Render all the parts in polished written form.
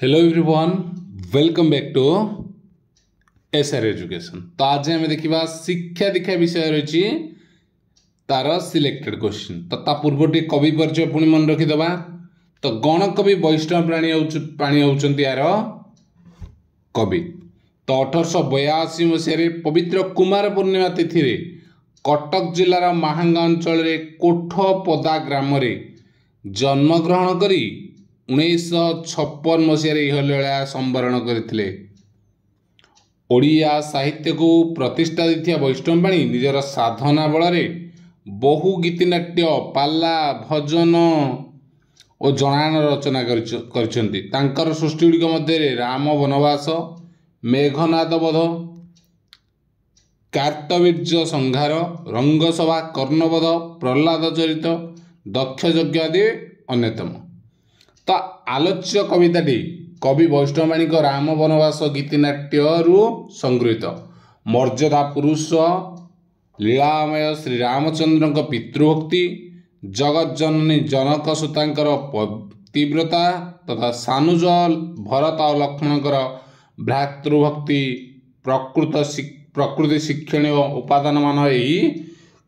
Hello everyone, welcome back to SR education. तो आज आम देखा शिक्षा दीक्षा विषय रही तार सिलेक्टेड क्वेश्चन। तो ता पूर्व टे कवि परिचय पुणी मन रखीदे। तो गण कवि वैष्णव पाणी होउछंती यार कवि। तो 1882 मसीह पवित्र कुमार पूर्णिमा तिथि रे कटक जिलार महांगा अंचल कोठपदा ग्राम जन्मग्रहण करी 1956 मसीह इहलीला संवरण करते। ओडिया साहित्य को प्रतिष्ठा देथिया वैष्णव पाणी निजर साधना बल बहु गीतिनाट्य पाला भजन और जनान रचना कर सृष्टि गुड़िक मध्य राम वनवास, मेघनाद वध, कार्तवीर्य संहार, रंगसभा, कर्णवध, प्रहलाद चरित, दक्ष यज्ञ आदि अन्यतम। तो आलोच्य कविताटी कवि वैष्णवाणी राम वनवास गीतिनाट्य संगृहीत। मर्यादा पुरुष, लीलामय श्री रामचंद्र पितृभक्ति, जगज्जननी जनक सुतांकर पतिव्रता तथा सानुज भरत और लक्ष्मणकर भ्रातृभक्ति प्रकृति शिक्षणीय उपादान मान यही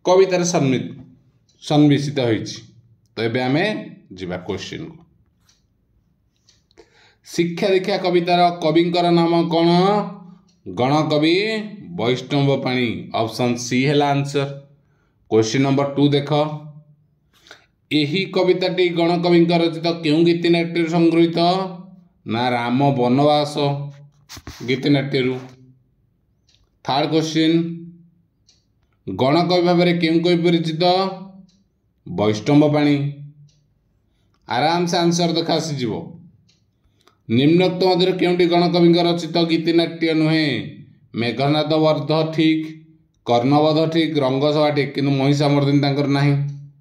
कवितार सन्मिश्रित होइछि। तो एबे आमे जिबा क्वेश्चन को। शिक्षा दीक्षा कवितार कविंकर नाम कौन? गणकवि वैष्णव पाणी। ऑप्शन सी है आंसर। क्वेश्चन नंबर 2 देख। यही कविताटी गणकविंकर रचित क्यों गीतिनाट्य संगृहीत? ना राम वनवास गीतिनाट्य। थर्ड क्वेश्चन, गणकवि भाव में क्यों कवि परिचित? वैष्णव पाणी। आराम से आंसर देखा आसीज। निम्नोक्त मध्य केउंटी गणकवि रचित गीतिनाट्य नुहे? मेघनाद वध ठीक, कर्णवध ठीक, रंगसभा ठीक, किंतु महिषामर्दिनी तांकर नाही।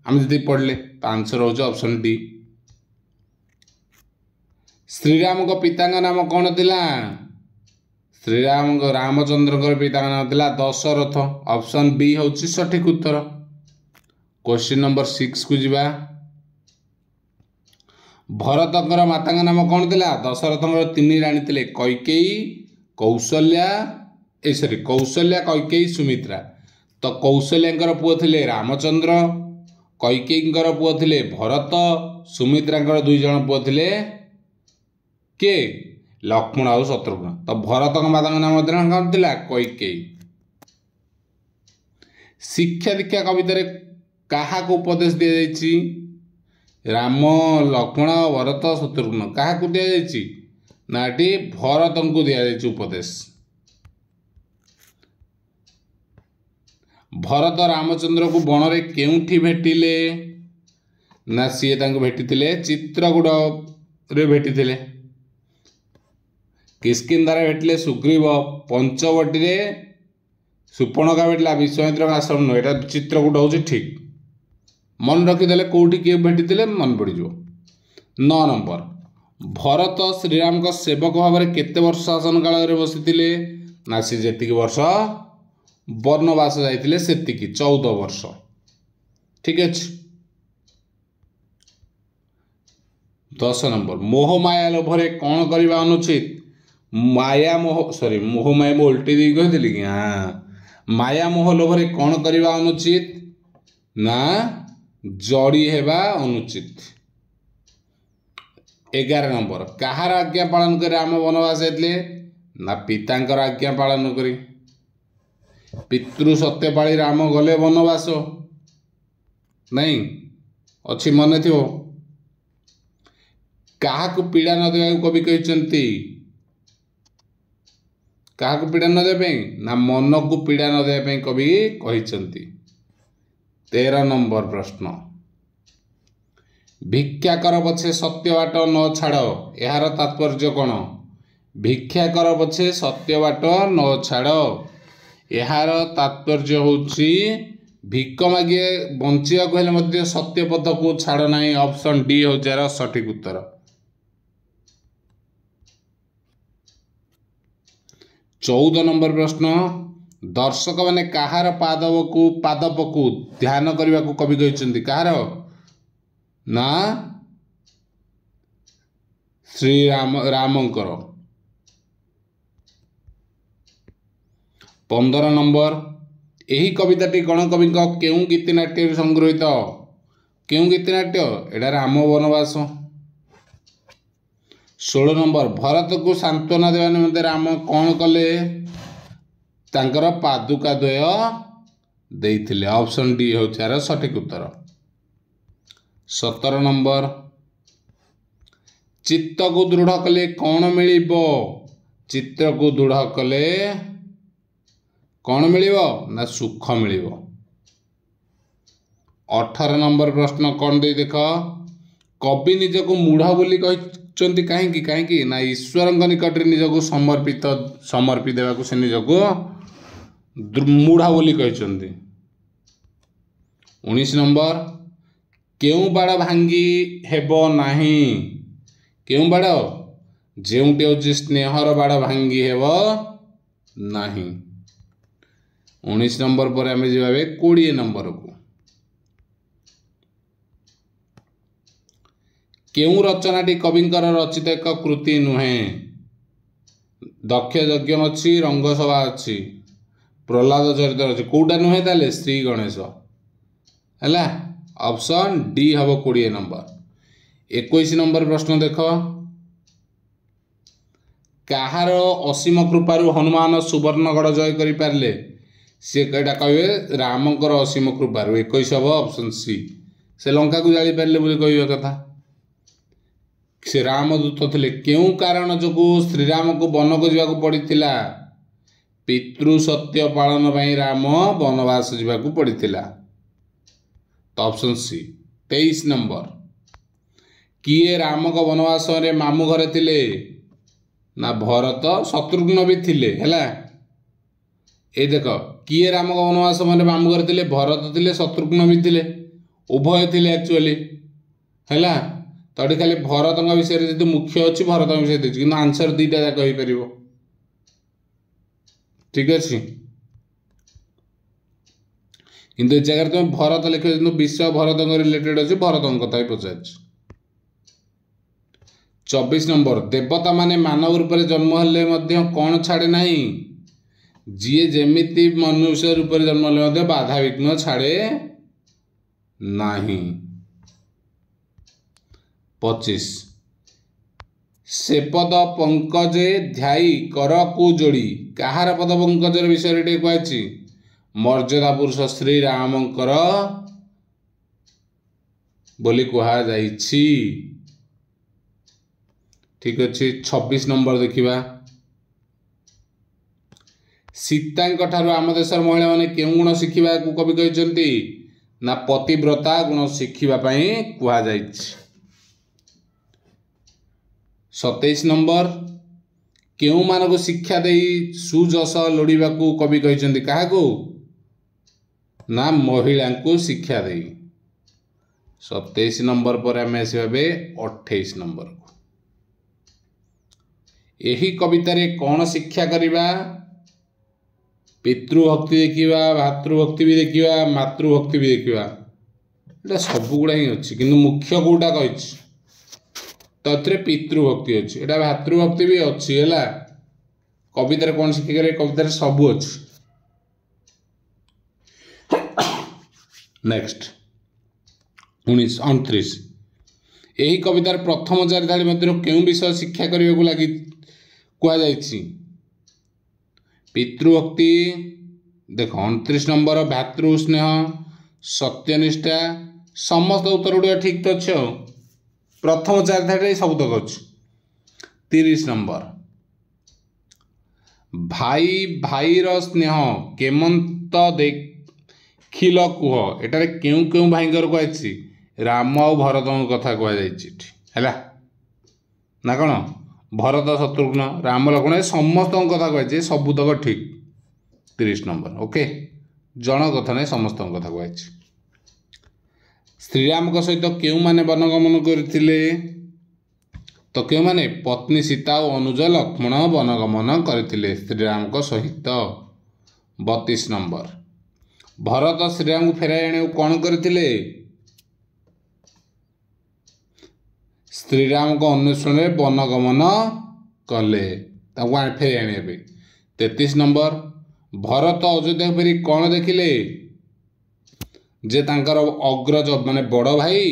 आम जदि पढ़ले तो आंसर हो ऑप्शन डी। श्रीराम को पिता नाम कौन थिला? श्रीराम रामचंद्र पिता नाम थिला दशरथ। ऑप्शन बी होची सठिक उत्तर। क्वेश्चन नंबर 6 को जिबा। भरतंकर माता नाम कौन थिला? दशरथंकर 3 राणी थिले, कैकेयी, कौशल्या, कौशल्या, कैकेयी, सुमित्रा। तो कौशल्यांकर पुओ थिले रामचंद्र, कैकेयींकर पुओ थिले भरत, सुमित्रांकर 2 जण पुओ थिले के लक्ष्मण और शत्रुघ्न। तो भरतंकर माता नाम कौन थिला? कैकेयी। शिक्षा दीक्षा कवितारे काहा को उपदेश दिया जायछि? राम, लक्ष्मण, भरत, शत्रुघ्न। क्या दिया जायछि? नाटी भरत को दिया जायछि उपदेश। भरत रामचंद्र को बन रे केउठी भेटिले? ना सी भेटिले चित्रकूट रे भेटिले। किष्किंधा भेटिले सुग्रीव। पंचवटी रे सुपर्णका भेटिला विश्वामित्र आश्रम नुह। एटा चित्रकूट होछि ठीक। मन रखीदे कौटी किए भेटी मन पड़। 9 नंबर, भरत श्रीराम का सेवक भाव में केते वर्ष शासन काल में बसी? ना सी जेतिकी वर्ष वनवास जाइतिले सेतिकी 14 वर्ष। ठीक अच्छे। 10 नंबर, मोह माया लोभरे कौन करवा अनुचित? माया मोह मोह माया उल्टी दी कही कि हाँ, माया मोह लोभरे कौन करवा अनुचित? ना जड़ी हेबा अनुचित। 11 नंबर, कहार आज्ञा पालन कर राम वनवास जाइतिले? ना पितांकर आज्ञा पालन करी। पितृ सत्य पाली राम गले वनवास नहीं अच्छी मन थो। क्या पीड़ा न देवा कवि कहते? क्या पीड़ा न देवे? ना मन को पीड़ा न देवा कवि कहते। 13 नंबर प्रश्न, भिक्षा कर पछे सत्य बाट न छाड़, यार तात्पर्य कौन? भिक्षा कर पछे सत्य बाट न छाड़, यार तात्पर्य होछि भिक मागे बंचिया कहले सत्य पथ को छाड़ नहीं। ऑप्शन डी हो जार सठिक उत्तर। 14 नंबर प्रश्न, दर्शक माने कहार पादप को ध्यान करने को कवि कहते? कहार? ना श्रीराम रामंकर। 15 नंबर यही कविताटी गणकवि केउं गीतिनाट्य संग्रहित केउं गीतिनाट्य एटा राम वनवास। 16 नंबर भरत को सांत्वना देवा निमंते राम कौन कले तांकर पादुका द्वय देइथिले ऑप्शन डी होचार सठिक उत्तर। 17 नंबर चित्त को दृढ़ कले कौन मिलिबो चित्त को दृढ़ कले कौन मिलिबो ना सुख मिलिबो। 18 नंबर प्रश्न कौन दे देख कवि निजको मूढ़ बोली कहते कहीं कहीं ना ईश्वर निकट निजको समर्पी देवा से निजको मूढ़ बोली कहते। 19 नंबर केउं बाड़ भांगी हेबो नाही केउं बाड़ जेउटी होची स्नेहर बाड़ भांगी हेबो नाही। 19 नंबर पर आम जा 20 नंबर को केउं रचनाटी कविंकर रचित एक कृति नुहे दक्ष यज्ञ अच्छी रंगसभा अच्छी प्रहलाद चरित्र अच्छी कौटा नुहे ताले श्री गणेश है ऑप्शन डी हम 20 नंबर। 21 नंबर प्रश्न देख कहार असीम कृपारू हनुमान सुवर्णगढ़ जय कर पारे सी कईटा कहे रामकर असीम कृपारू 21 हम ऑप्शन सी से लंका को जाली पारे बोली कह कथा से रामदूत थे क्यों कारण जो श्रीराम को वन को जावाक पड़ता पितृ सत्य पालन पर राम वनवास जावाक पड़ता तो ऑप्शन सी। 23 नंबर किए राम को वनवास रे मामू घरे थिले ना भरत शत्रुघ्न भी थिले हैला ए देख किए राम को वनवास माने मामू घरे थिले भरत थिले शत्रुघ्न भी थिले उभय थिले एक्चुअली हैला तो खाली भरत विषय जी मुख्य अच्छी भरत विषय देती कि आंसर दुईटा जाक हो पार ठीक अच्छे किंतु जगह तुम भरत लिख विश्व भरत रिलेटेड अच्छे भरत कथा पचार। 24 नंबर देवता माने मानव रूप में जन्म हेले कौन छाड़े ना जी जेमिति मनुष्य रूप में जन्म हेले बाधा विघ्न छाड़े नहीं। 25 से पद पंकजे ध्याई कर को जोड़ी कहार पद पंकज विषय टे कही मर्यादा पुरुष श्री रामंकर बोली कहा जाइछि ठीक अच्छे। 26 नंबर देखिबा सीता ठारू आम देशर महिला माने केउं गुण शिखिबा को कवि कहते ना पतिव्रता गुण शिखिबा पई कहा जाइछि। 27 नंबर केउं मानक शिक्षा दे सुजस लोड़ीबा को कवि कहते क्या ना महिला को शिक्षा दे। 27 नंबर पर आम आस 28 नंबर को यही कवितार कौन शिक्षा करवा पितृभक्ति देखा भातृभक्ति भी देखा मातृभक्ति भी देखा ये सबुगुड़ा ही अच्छी किंतु मुख्य कौटा कही तथे पितृभक्ति अच्छी एटा भातृभक्ति भी अच्छी है कवितार कौन शिक्षा कवितार सबू अच्छी। नेक्स्ट 29 यही कवितार प्रथम 4 धाड़ी मध्य केउं विषय शिक्षा करने को लगी कहुई पितृभक्ति देख 29 नंबर भातृस्नेह सत्यनिष्ठा समस्त उत्तर गुड़ा ठीक तो अच्छे प्रथम 4 धाड़ी सब तक अच्छे। 30 नंबर भाई भाईर स्नेह केमंत देखिल कुह एटारे केउं केउं भाईंकर कही राम और भरत कथा कहुई ना कौन भरत शत्रुघ्न राम लक्ष्मण समस्त कथा कही सबुतक ठीक। 30 नंबर ओके जन कथा नहीं समस्त कथा कही श्रीराम सहित क्यों माने वनगमन करथिले तो क्यों माने पत्नी सीता और अनुज लक्ष्मण वनगमन करथिले श्रीराम सहित। 32 नंबर भरत श्रीराम को फेराई आने कौन करथिले श्रीराम को अन्वेषण में वन गमन कले फेरी आने 33 नंबर भरत अयोध्या फेरी कौन देखिले जे तांकर अग्रज माने बड़ भाई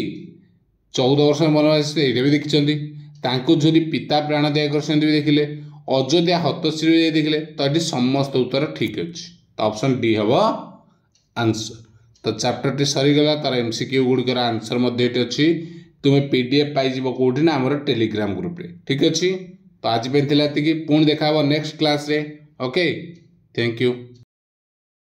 14 वर्ष वनवास ये भी देखिं तांको झुरी पिता प्राण त्याग कर भी देखिले अयोध्या हतश्री देखिले तो ये समस्त उत्तर ठीक अच्छे तो ऑप्शन डी हम आंसर। तो चैप्टर टी सरीगला तार एमसीक्यू गुड़िकर आंसर अच्छी तुम्हें पीडीएफ पाइज कौटी ना आम टेलीग्राम ग्रुप रे ठीक अच्छे। तो आज पुणी देखा नेक्स्ट क्लास रे ओके थैंक यू।